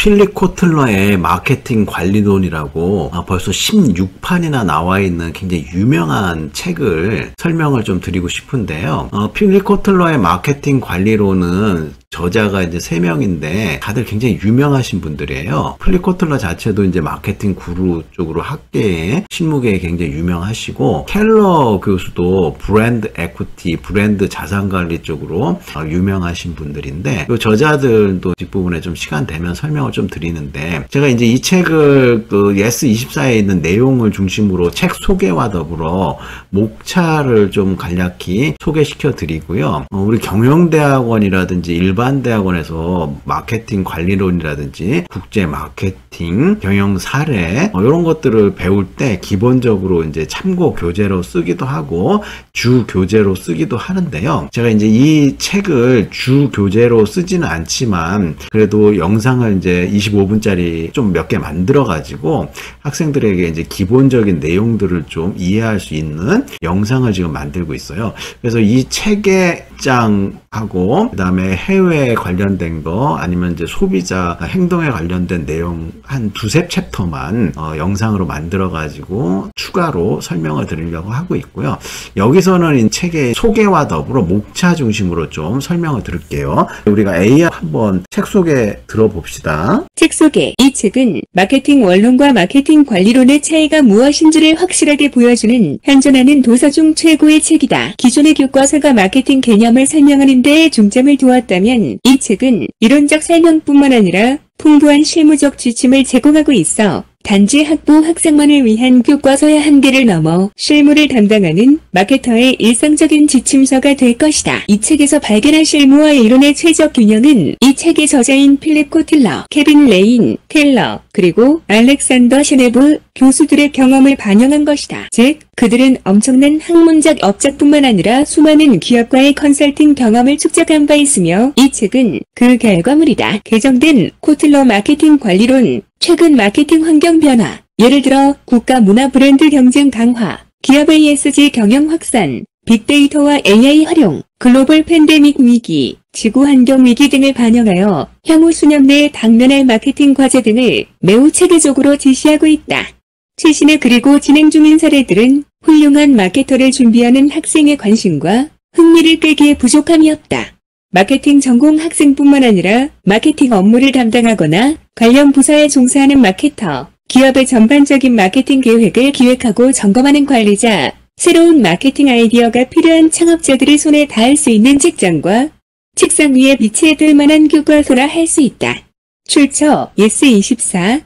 필립 코틀러의 마케팅 관리론이라고 벌써 16판이나 나와 있는 굉장히 유명한 책을 설명을 좀 드리고 싶은데요. 필립 코틀러의 마케팅 관리론은 저자가 이제 3명인데 다들 굉장히 유명하신 분들이에요. 필립 코틀러 자체도 이제 마케팅 구루 쪽으로 학계에 실무계에 굉장히 유명하시고, 켈러 교수도 브랜드 에퀴티, 브랜드 자산 관리 쪽으로 유명하신 분들인데, 이 저자들도 뒷부분에 좀 시간 되면 설명을 좀 드리는데, 제가 이제 이 책을 그 예스24에 있는 내용을 중심으로 책 소개와 더불어 목차를 좀 간략히 소개시켜 드리고요. 우리 경영대학원이라든지 일반 대학원에서 마케팅 관리론이라든지 국제 마케팅 경영 사례 이런 것들을 배울 때 기본적으로 이제 참고 교재로 쓰기도 하고 주 교재로 쓰기도 하는데요. 제가 이제 이 책을 주 교재로 쓰지는 않지만 그래도 영상을 이제 25분짜리 좀 몇 개 만들어 가지고 학생들에게 이제 기본적인 내용들을 좀 이해할 수 있는 영상을 지금 만들고 있어요. 그래서 이 책의 장하고 그다음에 해외에 관련된 거 아니면 이제 소비자 행동에 관련된 내용 한 두세 챕터만 영상으로 만들어 가지고 추가로 설명을 드리려고 하고 있고요. 여기서는 이 책의 소개와 더불어 목차 중심으로 좀 설명을 드릴게요. 우리가 A야 한번 책 소개 들어봅시다. 책 소개. 이 책은 마케팅 원론과 마케팅 관리론의 차이가 무엇인지를 확실하게 보여주는 현존하는 도서 중 최고의 책이다. 기존의 교과서가 마케팅 개념을 설명하는 데에 중점을 두었다면 이 책은 이론적 설명뿐만 아니라 풍부한 실무적 지침을 제공하고 있어 단지 학부 학생만을 위한 교과서의 한계를 넘어 실무를 담당하는 마케터의 일상적인 지침서가 될 것이다. 이 책에서 발견한 실무와 이론의 최적 균형은 이 책의 저자인 필립 코틀러, 케빈 레인, 켈러, 그리고 알렉산더 셰네브 교수들의 경험을 반영한 것이다. 즉, 그들은 엄청난 학문적 업적뿐만 아니라 수많은 기업과의 컨설팅 경험을 축적한 바 있으며 이 책은 그 결과물이다. 개정된 코틀러 마케팅 관리론, 최근 마케팅 환경 변화, 예를 들어 국가 문화 브랜드 경쟁 강화, 기업의 ESG 경영 확산, 빅데이터와 AI 활용, 글로벌 팬데믹 위기, 지구 환경 위기 등을 반영하여 향후 수년 내에 당면할 마케팅 과제 등을 매우 체계적으로 제시하고 있다. 최신의 그리고 진행 중인 사례들은 훌륭한 마케터를 준비하는 학생의 관심과 흥미를 끄기에 부족함이 없다. 마케팅 전공 학생뿐만 아니라 마케팅 업무를 담당하거나 관련 부서에 종사하는 마케터, 기업의 전반적인 마케팅 계획을 기획하고 점검하는 관리자, 새로운 마케팅 아이디어가 필요한 창업자들의 손에 닿을 수 있는 책장과 책상 위에 비치해둘 만한 교과서라 할 수 있다. 출처 예스24.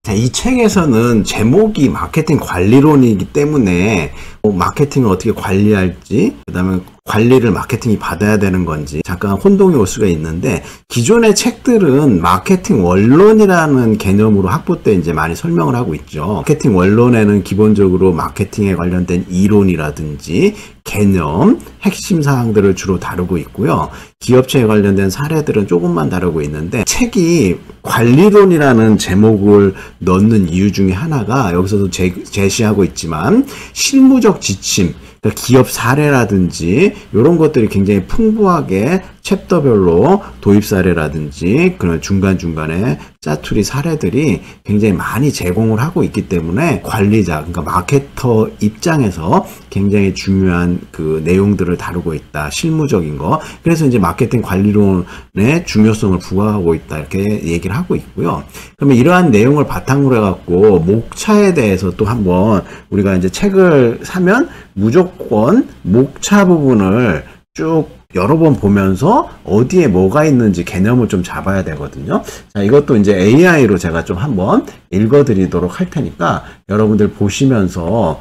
자, 이 책에서는 제목이 마케팅 관리론이기 때문에 마케팅을 어떻게 관리할지, 그 다음에 관리를 마케팅이 받아야 되는 건지 잠깐 혼동이 올 수가 있는데, 기존의 책들은 마케팅 원론이라는 개념으로 학부 때 이제 많이 설명을 하고 있죠. 마케팅 원론에는 기본적으로 마케팅에 관련된 이론이라든지 개념, 핵심 사항들을 주로 다루고 있고요. 기업체에 관련된 사례들은 조금만 다루고 있는데, 책이 관리론이라는 제목을 넣는 이유 중에 하나가 여기서도 제시하고 있지만 실무적 지침, 그러니까 기업 사례라든지 이런 것들이 굉장히 풍부하게 챕터별로 도입 사례라든지 그런 중간중간에 짜투리 사례들이 굉장히 많이 제공을 하고 있기 때문에 관리자, 그러니까 마케터 입장에서 굉장히 중요한 그 내용들을 다루고 있다. 실무적인 거. 그래서 이제 마케팅 관리론의 중요성을 부각하고 있다. 이렇게 얘기를 하고 있고요. 그러면 이러한 내용을 바탕으로 해갖고 목차에 대해서 또 한번 우리가 이제 책을 사면 무조건 목차 부분을 쭉 여러 번 보면서 어디에 뭐가 있는지 개념을 좀 잡아야 되거든요. 자, 이것도 이제 AI로 제가 좀 한번 읽어드리도록 할 테니까 여러분들 보시면서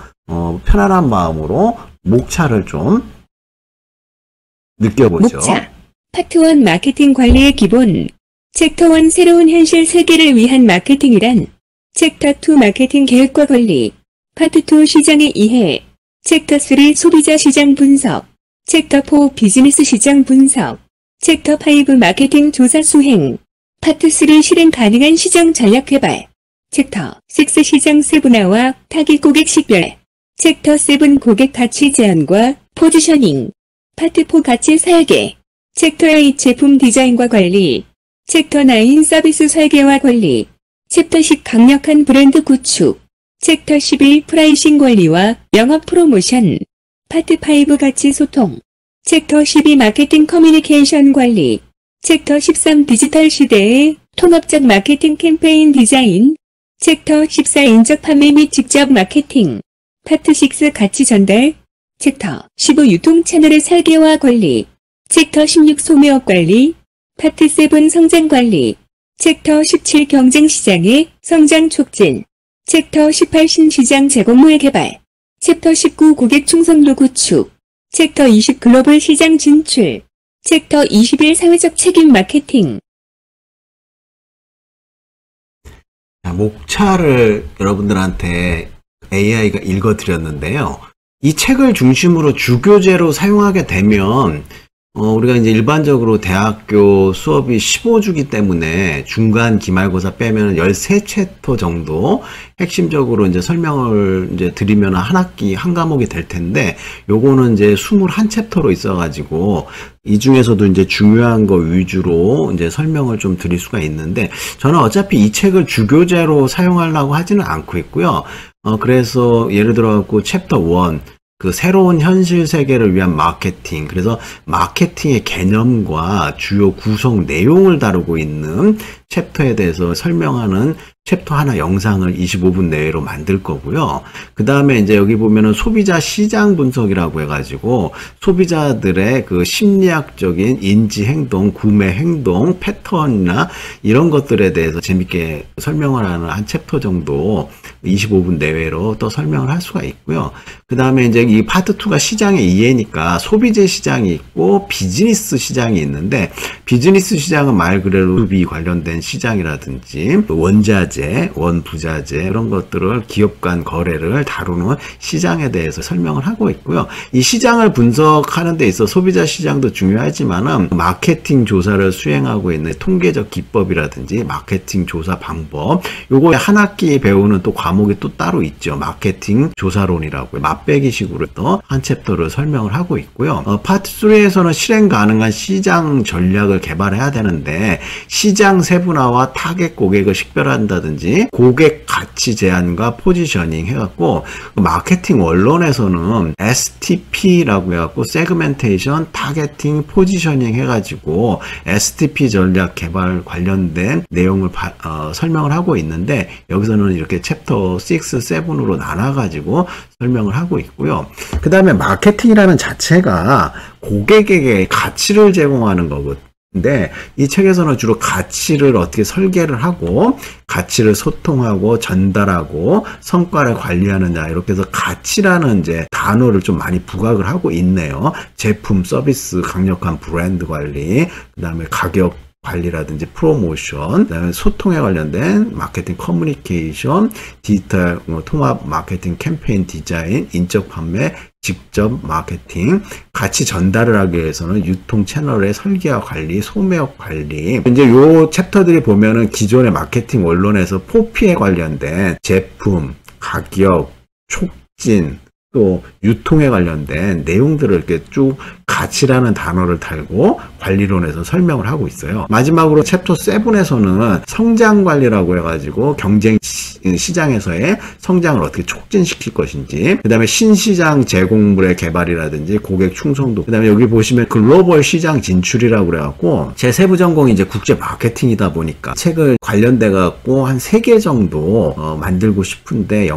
편안한 마음으로 목차를 좀 느껴보죠. 목차. 파트 1 마케팅 관리의 기본. 챕터 1 새로운 현실 세계를 위한 마케팅이란. 챕터 2 마케팅 계획과 관리. 파트 2 시장의 이해. 챕터 3 소비자 시장 분석. 챕터 4 비즈니스 시장 분석. 챕터 5 마케팅 조사 수행. 파트 3 실행 가능한 시장 전략 개발. 챕터 6 시장 세분화와 타깃 고객 식별. 챕터 7 고객 가치 제한과 포지셔닝. 파트 4 가치 설계. 챕터 8 제품 디자인과 관리. 챕터 9 서비스 설계와 관리, 챕터 10 강력한 브랜드 구축, 챕터 11 프라이싱 관리와 영업 프로모션, 파트 5 가치 소통, 챕터 12 마케팅 커뮤니케이션 관리, 챕터 13 디지털 시대의 통합적 마케팅 캠페인 디자인, 챕터 14 인적 판매 및 직접 마케팅, 파트 6 가치 전달, 챕터 15 유통 채널의 설계와 관리, 챕터 16 소매업 관리, 파트 7 성장 관리, 챕터 17 경쟁 시장의 성장 촉진, 챕터 18 신시장 제공물 개발, 챕터 19 고객 충성도 구축, 챕터 20 글로벌 시장 진출, 챕터 21 사회적 책임 마케팅. 자, 목차를 여러분들한테 AI가 읽어드렸는데요. 이 책을 중심으로 주교재로 사용하게 되면 우리가 이제 일반적으로 대학교 수업이 15주기 때문에 중간 기말고사 빼면 13챕터 정도 핵심적으로 이제 설명을 이제 드리면 한 학기 한 과목이 될 텐데, 요거는 이제 21챕터로 있어가지고 이 중에서도 이제 중요한 거 위주로 이제 설명을 좀 드릴 수가 있는데, 저는 어차피 이 책을 주교재로 사용하려고 하지는 않고 있고요. 그래서 예를 들어갖고 챕터 1, 그 새로운 현실 세계를 위한 마케팅, 그래서 마케팅의 개념과 주요 구성 내용을 다루고 있는 챕터에 대해서 설명하는 챕터 하나 영상을 25분 내외로 만들 거고요. 그 다음에 이제 여기 보면은 소비자 시장 분석이라고 해가지고 소비자들의 그 심리학적인 인지 행동, 구매 행동, 패턴이나 이런 것들에 대해서 재밌게 설명을 하는 한 챕터 정도 25분 내외로 또 설명을 할 수가 있고요. 그 다음에 이제 이 파트 2가 시장의 이해니까 소비재 시장이 있고 비즈니스 시장이 있는데, 비즈니스 시장은 말 그대로 소비 관련된 시장이라든지 원자재, 원부자재 이런 것들을 기업 간 거래를 다루는 시장에 대해서 설명을 하고 있고요. 이 시장을 분석하는 데 있어 소비자 시장도 중요하지만은 마케팅 조사를 수행하고 있는 통계적 기법이라든지 마케팅 조사 방법, 요거 한 학기 배우는 또 과목이 또 따로 있죠. 마케팅 조사론이라고 맛배기식으로 또 한 챕터를 설명을 하고 있고요. 파트 3에서는 실행 가능한 시장 전략을 개발해야 되는데, 시장 세분화와 타겟 고객을 식별한다든지 고객 가치 제한과 포지셔닝 해갖고, 마케팅 원론에서는 STP라고 해갖고 세그멘테이션, 타겟팅, 포지셔닝 해가지고 STP 전략 개발 관련된 내용을 설명을 하고 있는데, 여기서는 이렇게 챕터 6, 7으로 나눠가지고 설명을 하고 있고요. 그 다음에 마케팅이라는 자체가 고객에게 가치를 제공하는 거거든요. 근데 이 책에서는 주로 가치를 어떻게 설계를 하고 가치를 소통하고 전달하고 성과를 관리하느냐, 이렇게 해서 가치라는 이제 단어를 좀 많이 부각을 하고 있네요. 제품, 서비스, 강력한 브랜드 관리, 그 다음에 가격 관리라든지 프로모션, 그다음에 소통에 관련된 마케팅 커뮤니케이션, 디지털 통합 마케팅 캠페인 디자인, 인적 판매, 직접 마케팅, 가치 전달을 하기 위해서는 유통 채널의 설계와 관리, 소매업 관리. 이제 요 챕터들이 보면은 기존의 마케팅 원론에서 포피에 관련된 제품, 가격, 촉진, 또 유통에 관련된 내용들을 이렇게 쭉 가치라는 단어를 달고 관리론에서 설명을 하고 있어요. 마지막으로 챕터 7에서는 성장 관리라고 해가지고 경쟁 시장에서의 성장을 어떻게 촉진시킬 것인지, 그 다음에 신시장 제공물의 개발이라든지 고객 충성도, 그 다음에 여기 보시면 글로벌 시장 진출이라고 그래갖고 제 세부 전공이 이제 국제 마케팅이다 보니까 책을 관련돼 갖고 한 3개 정도 만들고 싶은데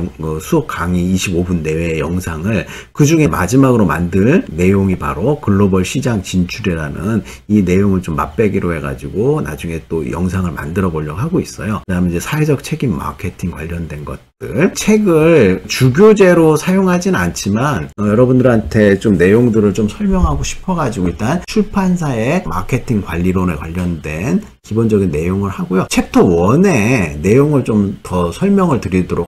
수업 강의 25분 내외의 영상을, 그 중에 마지막으로 만들 내용이 바로 글로벌 시장 진출이라는 이 내용을 좀 맛배기로 해가지고 나중에 또 영상을 만들어 보려고 하고 있어요. 그 다음에 이제 사회적 책임 마케팅 관련된 것들, 책을 주교재로 사용하진 않지만 여러분들한테 좀 내용들을 좀 설명하고 싶어가지고 일단 출판사의 마케팅 관리론에 관련된 기본적인 내용을 하고요. 챕터 1의 내용을 좀 더 설명을 드리도록,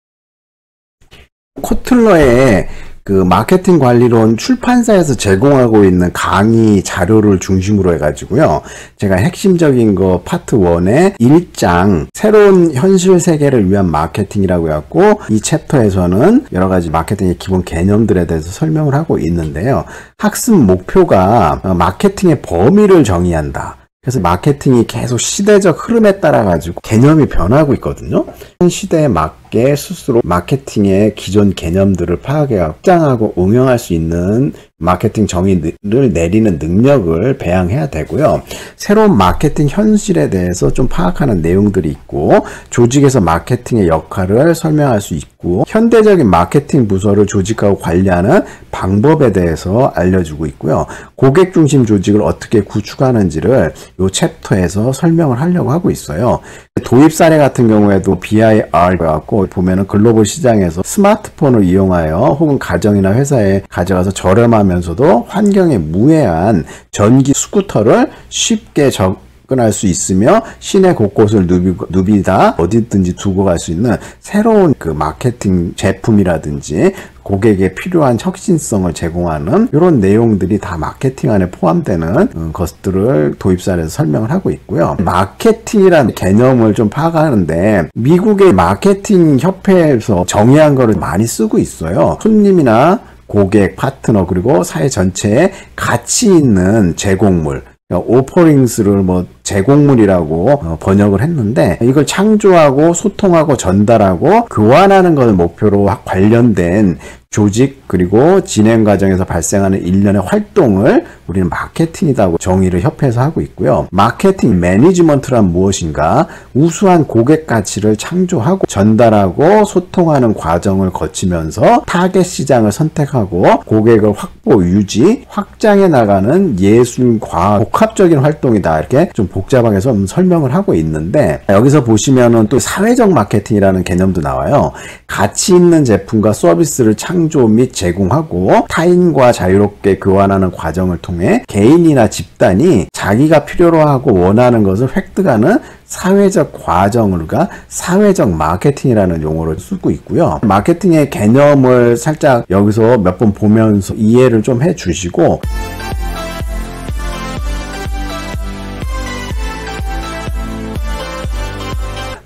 코틀러의 그 마케팅 관리론 출판사에서 제공하고 있는 강의 자료를 중심으로 해가지고요. 제가 핵심적인 거 파트 1의 1장 새로운 현실 세계를 위한 마케팅이라고 해갖고 이 챕터에서는 여러 가지 마케팅의 기본 개념들에 대해서 설명을 하고 있는데요. 학습 목표가 마케팅의 범위를 정의한다. 그래서 마케팅이 계속 시대적 흐름에 따라 가지고 개념이 변하고 있거든요. 현 시대에 맞게 스스로 마케팅의 기존 개념들을 파악해서 확장하고 응용할 수 있는 마케팅 정의를 내리는 능력을 배양해야 되고요. 새로운 마케팅 현실에 대해서 좀 파악하는 내용들이 있고, 조직에서 마케팅의 역할을 설명할 수 있고, 현대적인 마케팅 부서를 조직하고 관리하는 방법에 대해서 알려주고 있고요. 고객 중심 조직을 어떻게 구축하는지를 이 챕터에서 설명을 하려고 하고 있어요. 도입 사례 같은 경우에도 BIR 갖고 보면은 글로벌 시장에서 스마트폰을 이용하여 혹은 가정이나 회사에 가져가서 저렴하면서도 환경에 무해한 전기 스쿠터를 쉽게 접근할 수 있으며 시내 곳곳을 누비다 어디든지 두고 갈 수 있는 새로운 그 마케팅 제품이라든지 고객에 필요한 혁신성을 제공하는 이런 내용들이 다 마케팅 안에 포함되는 것들을 도입사례에서 설명을 하고 있고요. 마케팅이라는 개념을 좀 파악하는데 미국의 마케팅 협회에서 정의한 거를 많이 쓰고 있어요. 손님이나 고객, 파트너, 그리고 사회 전체에 가치 있는 제공물, 오퍼링스를 제공물이라고 번역을 했는데, 이걸 창조하고 소통하고 전달하고 교환하는 것을 목표로 관련된 조직 그리고 진행 과정에서 발생하는 일련의 활동을 우리는 마케팅이라고 정의를 협회에서 하고 있고요. 마케팅 매니지먼트란 무엇인가? 우수한 고객 가치를 창조하고 전달하고 소통하는 과정을 거치면서 타겟 시장을 선택하고 고객을 확보, 유지, 확장해 나가는 예술, 과학, 복합적인 활동이다. 이렇게 좀 복잡하게 설명을 하고 있는데, 여기서 보시면은 또 사회적 마케팅이라는 개념도 나와요. 가치 있는 제품과 서비스를 창조 및 제공하고 타인과 자유롭게 교환하는 과정을 통해 개인이나 집단이 자기가 필요로 하고 원하는 것을 획득하는 사회적 과정을가 사회적 마케팅이라는 용어를 쓰고 있고요. 마케팅의 개념을 살짝 여기서 몇 번 보면서 이해를 좀 해 주시고,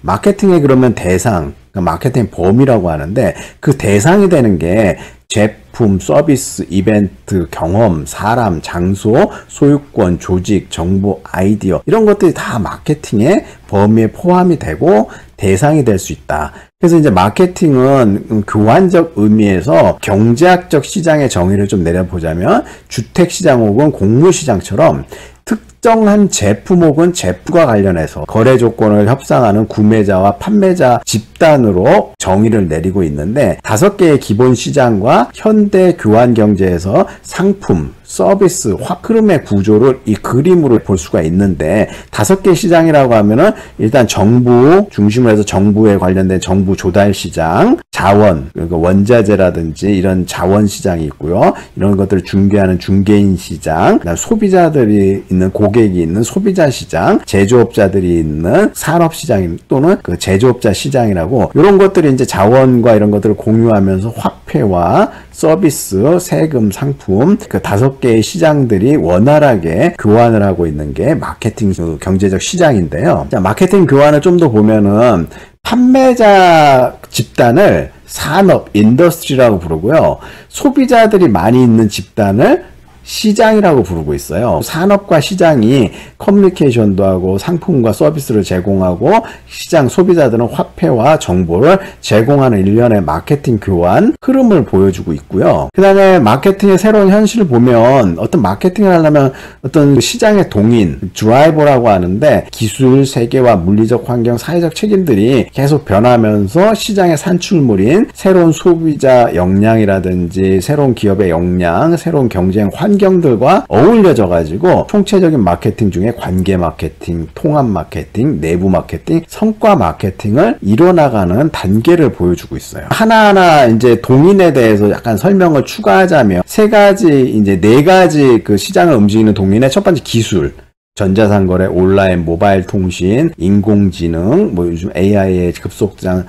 마케팅의 그러면 대상, 마케팅 범위라고 하는데, 그 대상이 되는 게 제품, 서비스, 이벤트, 경험, 사람, 장소, 소유권, 조직, 정보, 아이디어, 이런 것들이 다 마케팅의 범위에 포함이 되고 대상이 될 수 있다. 그래서 이제 마케팅은 교환적 의미에서 경제학적 시장의 정의를 좀 내려보자면 주택시장 혹은 공무시장처럼 특정한 제품 혹은 제품과 관련해서 거래 조건을 협상하는 구매자와 판매자 집단으로 정의를 내리고 있는데, 5개의 기본 시장과 현대 교환 경제에서 상품, 서비스, 흐름의 구조를 이 그림으로 볼 수가 있는데, 5개 시장이라고 하면은 일단 정부 중심으로 해서 정부에 관련된 정부 조달 시장, 자원, 그러니까 원자재라든지 이런 자원 시장이 있고요. 이런 것들을 중개하는 중개인 시장, 그다음 소비자들이 있는 고객이 있는 소비자 시장, 제조업자들이 있는 산업 시장 또는 그 제조업자 시장이라고, 이런 것들이 이제 자원과 이런 것들을 공유하면서 화폐와 서비스, 세금, 상품, 그 5개의 시장들이 원활하게 교환을 하고 있는 게 마케팅 경제적 시장인데요. 자, 마케팅 교환을 좀 더 보면은 판매자 집단을 산업, 인더스트리라고 부르고요. 소비자들이 많이 있는 집단을 시장이라고 부르고 있어요. 산업과 시장이 커뮤니케이션도 하고 상품과 서비스를 제공하고, 시장 소비자들은 화폐와 정보를 제공하는 일련의 마케팅 교환 흐름을 보여주고 있고요. 그 다음에 마케팅의 새로운 현실을 보면, 어떤 마케팅을 하려면 어떤 시장의 동인, 드라이버라고 하는데, 기술, 세계와 물리적 환경, 사회적 책임들이 계속 변하면서 시장의 산출물인 새로운 소비자 역량이라든지 새로운 기업의 역량, 새로운 경쟁 환경들과 어울려져 가지고 총체적인 마케팅 중에 관계 마케팅, 통합 마케팅, 내부 마케팅, 성과 마케팅을 이뤄나가는 단계를 보여주고 있어요. 하나하나 이제 동인에 대해서 약간 설명을 추가하자면, 네 가지 그 시장을 움직이는 동인의 첫 번째 기술, 전자상거래, 온라인, 모바일 통신, 인공지능, 요즘 AI의 급속장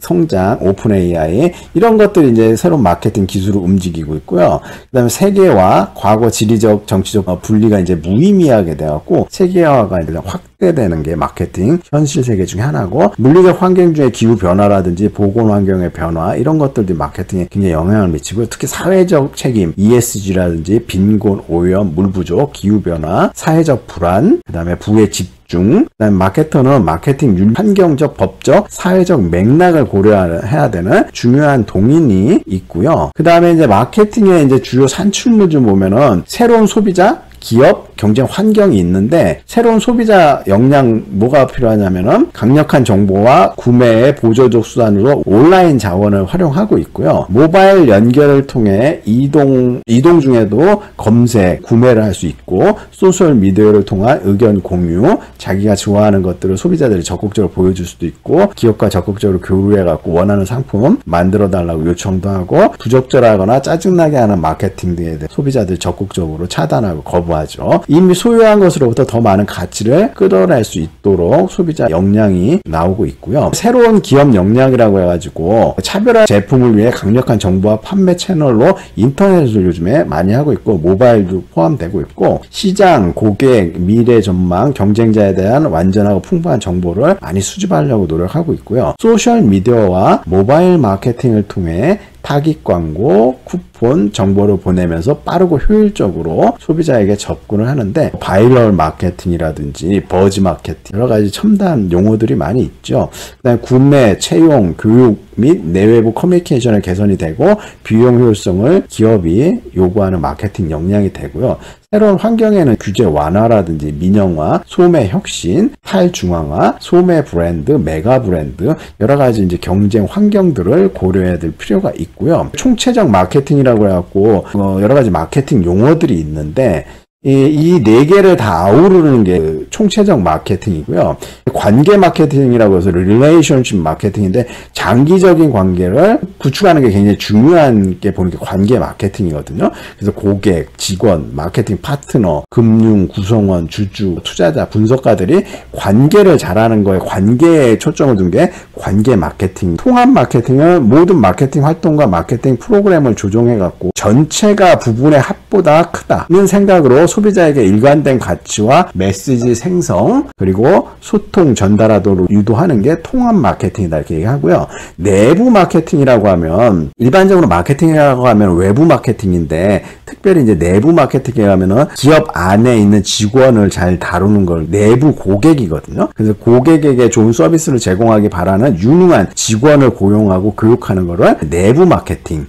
성장, 오픈 AI 이런 것들이 이제 새로운 마케팅 기술을 움직이고 있고요. 그다음에 세계화, 과거 지리적, 정치적 분리가 이제 무의미하게 돼갖고 세계화가 이제 확대되는 게 마케팅 현실 세계 중에 하나고, 물리적 환경 중에 기후 변화라든지 보건 환경의 변화 이런 것들도 마케팅에 굉장히 영향을 미치고요. 특히 사회적 책임, ESG라든지 빈곤, 오염, 물 부족, 기후 변화, 사회적 불안, 그다음에 부의 집중, 그다음에 마케터는 마케팅 환경적, 법적, 사회적 맥락을 고려해야 되는 중요한 동인이 있고요. 그 다음에 이제 마케팅의 이제 주요 산출물 좀 보면은 새로운 소비자, 기업, 경쟁 환경이 있는데, 새로운 소비자 역량 뭐가 필요하냐면은 강력한 정보와 구매의 보조적 수단으로 온라인 자원을 활용하고 있고요. 모바일 연결을 통해 이동 중에도 검색, 구매를 할 수 있고, 소셜 미디어를 통한 의견 공유, 자기가 좋아하는 것들을 소비자들이 적극적으로 보여줄 수도 있고, 기업과 적극적으로 교류해갖고 원하는 상품 만들어 달라고 요청도 하고, 부적절하거나 짜증나게 하는 마케팅 등에 대해 소비자들이 적극적으로 차단하고 거부하죠. 이미 소유한 것으로부터 더 많은 가치를 끌어낼 수 있도록 소비자 역량이 나오고 있고요. 새로운 기업 역량이라고 해가지고 차별화 제품을 위해 강력한 정보와 판매 채널로 인터넷을 요즘에 많이 하고 있고, 모바일도 포함되고 있고, 시장, 고객, 미래 전망, 경쟁자에 대한 완전하고 풍부한 정보를 많이 수집하려고 노력하고 있고요. 소셜 미디어와 모바일 마케팅을 통해 타깃 광고, 쿠폰, 정보를 보내면서 빠르고 효율적으로 소비자에게 접근을 하는데, 바이럴 마케팅이라든지 버즈 마케팅 여러 가지 첨단 용어들이 많이 있죠. 그다음에 구매, 채용, 교육 및 내외부 커뮤니케이션의 개선이 되고, 비용 효율성을 기업이 요구하는 마케팅 역량이 되고요. 새로운 환경에는 규제 완화라든지 민영화, 소매 혁신, 탈중앙화, 소매 브랜드, 메가 브랜드 여러 가지 이제 경쟁 환경들을 고려해야 될 필요가 있고요. 총체적 마케팅이라고 해갖고 여러 가지 마케팅 용어들이 있는데, 이 네 개를 다 아우르는 게 총체적 마케팅이고요. 관계 마케팅이라고 해서 relationship 마케팅인데, 장기적인 관계를 구축하는 게 굉장히 중요한 게 보는 게 관계 마케팅이거든요. 그래서 고객, 직원, 마케팅 파트너, 금융 구성원, 주주, 투자자, 분석가들이 관계를 잘하는 거에 관계에 초점을 둔 게 관계 마케팅. 통합 마케팅은 모든 마케팅 활동과 마케팅 프로그램을 조정해 갖고 전체가 부분의 합보다 크다는 생각으로 소비자에게 일관된 가치와 메시지 생성, 그리고 소통 전달하도록 유도하는 게 통합 마케팅이다 이렇게 얘기하고요. 내부 마케팅이라고 하면, 일반적으로 마케팅이라고 하면 외부 마케팅인데, 특별히 이제 내부 마케팅이라고 하면은 기업 안에 있는 직원을 잘 다루는 걸 내부 고객이거든요. 그래서 고객에게 좋은 서비스를 제공하기 바라는 유능한 직원을 고용하고 교육하는 거를 내부 마케팅.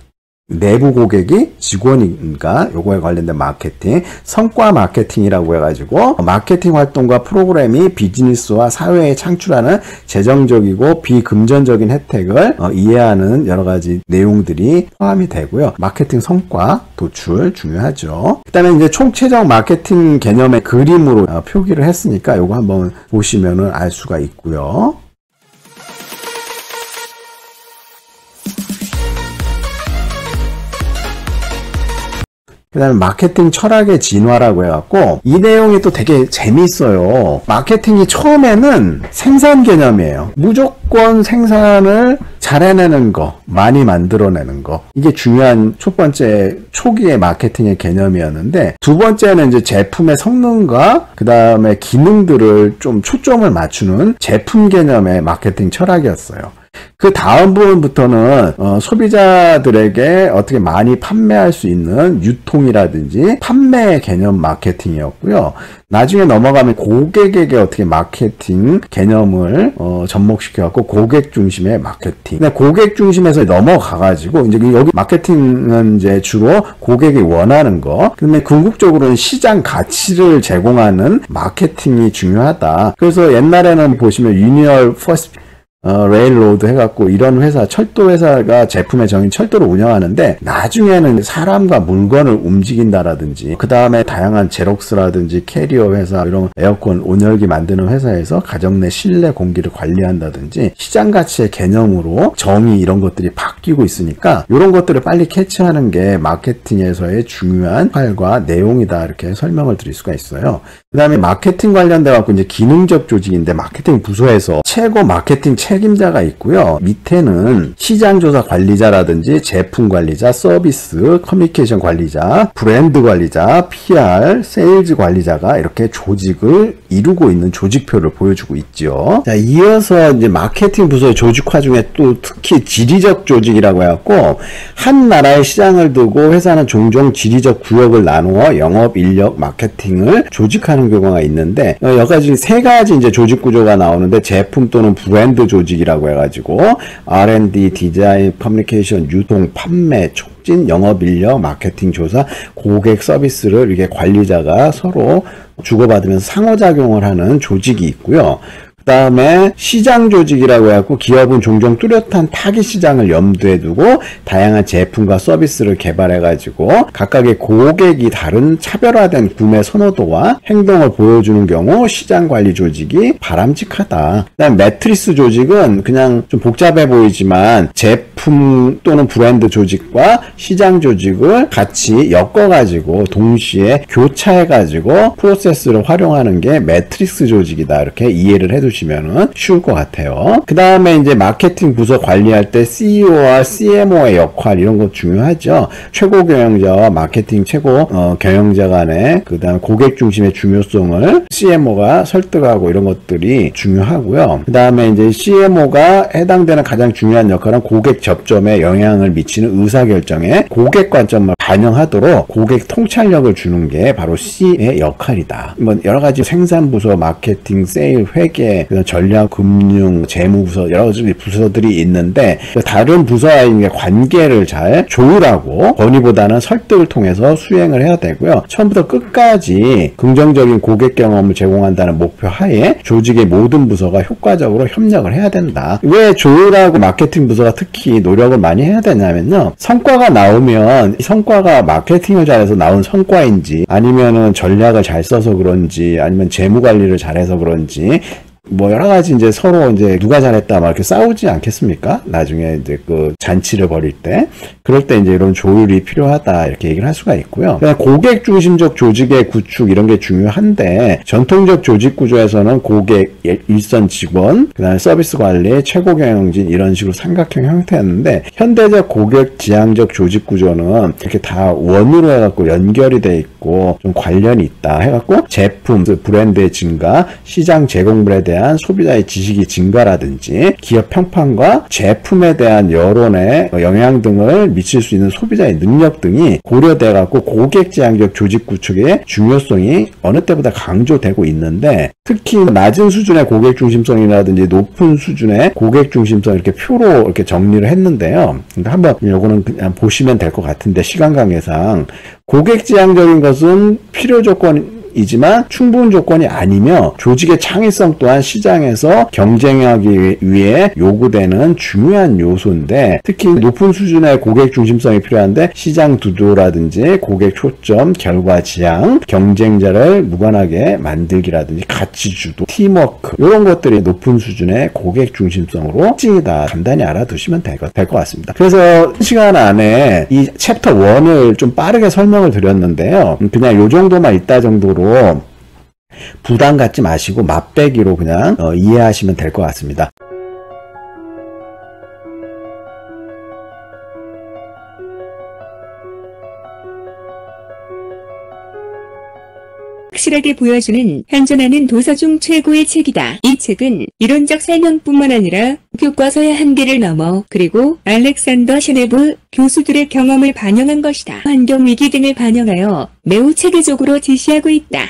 내부 고객이 직원인가 요거에 관련된 마케팅, 성과 마케팅이라고 해가지고 마케팅 활동과 프로그램이 비즈니스와 사회에 창출하는 재정적이고 비금전적인 혜택을 이해하는 여러 가지 내용들이 포함이 되고요. 마케팅 성과 도출 중요하죠. 그다음에 이제 총체적 마케팅 개념의 그림으로 표기를 했으니까 요거 한번 보시면은 알 수가 있고요. 그 다음에 마케팅 철학의 진화라고 해갖고, 이 내용이 또 되게 재미있어요. 마케팅이 처음에는 생산 개념이에요. 무조건 생산을 잘 해내는 거, 많이 만들어내는 거. 이게 중요한 첫 번째 초기의 마케팅의 개념이었는데, 두 번째는 이제 제품의 성능과 그 다음에 기능들을 좀 초점을 맞추는 제품 개념의 마케팅 철학이었어요. 그 다음 부분부터는 소비자들에게 어떻게 많이 판매할 수 있는 유통이라든지 판매 개념 마케팅이었고요. 나중에 넘어가면 고객에게 어떻게 마케팅 개념을 접목시켜갖고 고객 중심의 마케팅. 근데 고객 중심에서 넘어가가지고 이제 여기 마케팅은 이제 주로 고객이 원하는 거. 근데 궁극적으로는 시장 가치를 제공하는 마케팅이 중요하다. 그래서 옛날에는 보시면 유니얼 퍼스트 레일로드 해갖고 이런 회사, 철도 회사가 제품의 정인 철도를 운영하는데, 나중에는 사람과 물건을 움직인다라든지, 그 다음에 다양한 제록스라든지 캐리어 회사, 이런 에어컨 온열기 만드는 회사에서 가정 내 실내 공기를 관리한다든지, 시장 가치의 개념으로 정의 이런 것들이 바뀌고 있으니까 이런 것들을 빨리 캐치하는 게 마케팅에서의 중요한 역할과 내용이다 이렇게 설명을 드릴 수가 있어요. 그 다음에 마케팅 관련돼 갖고 이제 기능적 조직인데, 마케팅 부서에서 최고 마케팅 책임자가 있고요. 밑에는 시장조사 관리자라든지 제품 관리자, 서비스, 커뮤니케이션 관리자, 브랜드 관리자, PR, 세일즈 관리자가 이렇게 조직을 이루고 있는 조직표를 보여주고 있죠. 자, 이어서 이제 마케팅 부서의 조직화 중에 또 특히 지리적 조직이라고 해갖고 한 나라의 시장을 두고 회사는 종종 지리적 구역을 나누어 영업, 인력, 마케팅을 조직하는 경우가 있는데 여기까지 세 가지 이제 조직 구조가 나오는데 제품 또는 브랜드 조직이라고 해가지고 R&D, 디자인, 커뮤니케이션, 유통, 판매, 촉진, 영업, 인력, 마케팅, 조사, 고객 서비스를 이렇게 관리자가 서로 주고받으면서 상호작용을 하는 조직이 있고요. 그 다음에 시장 조직이라고 해갖고 기업은 종종 뚜렷한 타깃 시장을 염두에 두고 다양한 제품과 서비스를 개발해가지고 각각의 고객이 다른 차별화된 구매 선호도와 행동을 보여주는 경우 시장 관리 조직이 바람직하다. 그다음 매트리스 조직은 그냥 좀 복잡해 보이지만 제품 또는 브랜드 조직과 시장 조직을 같이 엮어가지고 동시에 교차해가지고 프로세스를 활용하는 게 매트리스 조직이다. 이렇게 이해를 해두시면 쉬울 것 같아요. 그 다음에 이제 마케팅 부서 관리할 때 CEO와 CMO의 역할 이런 거 중요하죠. 최고 경영자와 마케팅 최고 경영자 간의 그 다음 고객 중심의 중요성을 CMO가 설득하고 이런 것들이 중요하고요. 그 다음에 이제 CMO가 해당되는 가장 중요한 역할은 고객 접점에 영향을 미치는 의사결정에 고객 관점을 반영하도록 고객 통찰력을 주는 게 바로 C의 역할이다. 뭐 여러 가지 생산부서, 마케팅, 세일, 회계, 전략, 금융, 재무부서 여러 가지 부서들이 있는데 다른 부서와의 관계를 잘 조율하고 권위보다는 설득을 통해서 수행을 해야 되고요. 처음부터 끝까지 긍정적인 고객 경험을 제공한다는 목표 하에 조직의 모든 부서가 효과적으로 협력을 해야 된다. 왜 조율하고 마케팅 부서가 특히 노력을 많이 해야 되냐면요. 성과가 나오면 이 성과가 마케팅을 잘해서 나온 성과인지 아니면은 전략을 잘 써서 그런지 아니면 재무 관리를 잘해서 그런지 뭐 여러 가지 이제 서로 이제 누가 잘했다 막 이렇게 싸우지 않겠습니까? 나중에 이제 그 잔치를 벌일 때 그럴 때 이제 이런 조율이 필요하다 이렇게 얘기를 할 수가 있고요. 고객 중심적 조직의 구축 이런 게 중요한데 전통적 조직 구조에서는 고객, 일선 직원, 그다음에 서비스 관리, 최고 경영진 이런 식으로 삼각형 형태였는데 현대적 고객 지향적 조직 구조는 이렇게 다 원으로 해갖고 연결이 돼 있고 좀 관련이 있다 해갖고 제품, 브랜드의 증가, 시장 제공물에 대한 소비자의 지식이 증가라든지 기업 평판과 제품에 대한 여론의 영향 등을 미칠 수 있는 소비자의 능력 등이 고려돼 갖고 고객 지향적 조직 구축의 중요성이 어느 때보다 강조되고 있는데 특히 낮은 수준의 고객 중심성이라든지 높은 수준의 고객 중심성 이렇게 표로 이렇게 정리를 했는데요. 근데 한번 요거는 그냥 보시면 될 것 같은데 시간 관계상 고객 지향적인 것은 필요 조건 이지만 충분 조건이 아니며 조직의 창의성 또한 시장에서 경쟁하기 위해 요구되는 중요한 요소인데 특히 높은 수준의 고객 중심성이 필요한데 시장 두도라든지 고객 초점, 결과 지향, 경쟁자를 무관하게 만들기라든지 가치 주도, 팀워크 이런 것들이 높은 수준의 고객 중심성으로 특징이다. 간단히 알아두시면 될 것 같습니다. 그래서 시간 안에 이 챕터 1을 좀 빠르게 설명을 드렸는데요. 그냥 요 정도만 있다 정도로 부담 갖지 마시고 맛배기로 그냥 이해하시면 될 것 같습니다. 확실하게 보여주는 현존하는 도서 중 최고의 책이다. 이 책은 이론적 설명뿐만 아니라 교과서의 한계를 넘어 그리고 알렉산더 셰네브 교수들의 경험을 반영한 것이다. 환경위기 등을 반영하여 매우 체계적으로 제시하고 있다.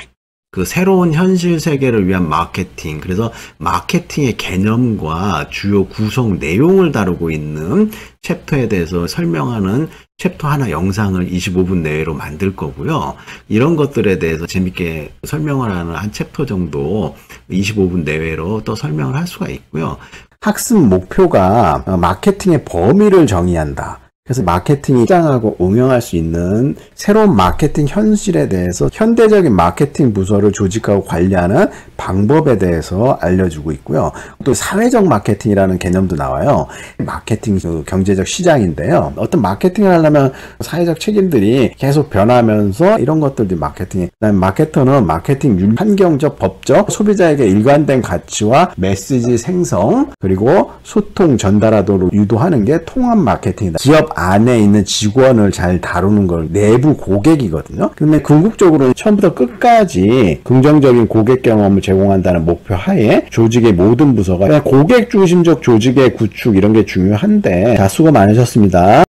그 새로운 현실 세계를 위한 마케팅, 그래서 마케팅의 개념과 주요 구성 내용을 다루고 있는 챕터에 대해서 설명하는 챕터 하나 영상을 25분 내외로 만들 거고요. 이런 것들에 대해서 재밌게 설명을 하는 한 챕터 정도 25분 내외로 또 설명을 할 수가 있고요. 학습 목표가 마케팅의 범위를 정의한다. 그래서 마케팅이 시장하고 응용할 수 있는 새로운 마케팅 현실에 대해서 현대적인 마케팅 부서를 조직하고 관리하는 방법에 대해서 알려주고 있고요. 또 사회적 마케팅이라는 개념도 나와요. 마케팅 경제적 시장인데요. 어떤 마케팅을 하려면 사회적 책임들이 계속 변하면서 이런 것들이 마케팅이. 그다음에 마케터는 마케팅 환경적, 법적, 소비자에게 일관된 가치와 메시지 생성, 그리고 소통 전달하도록 유도하는 게 통합 마케팅이다. 기업 안에 있는 직원을 잘 다루는 걸 내부 고객이거든요. 그런데 궁극적으로 처음부터 끝까지 긍정적인 고객 경험을 제공한다는 목표 하에 조직의 모든 부서가 고객 중심적 조직의 구축 이런 게 중요한데, 자, 수고 많으셨습니다.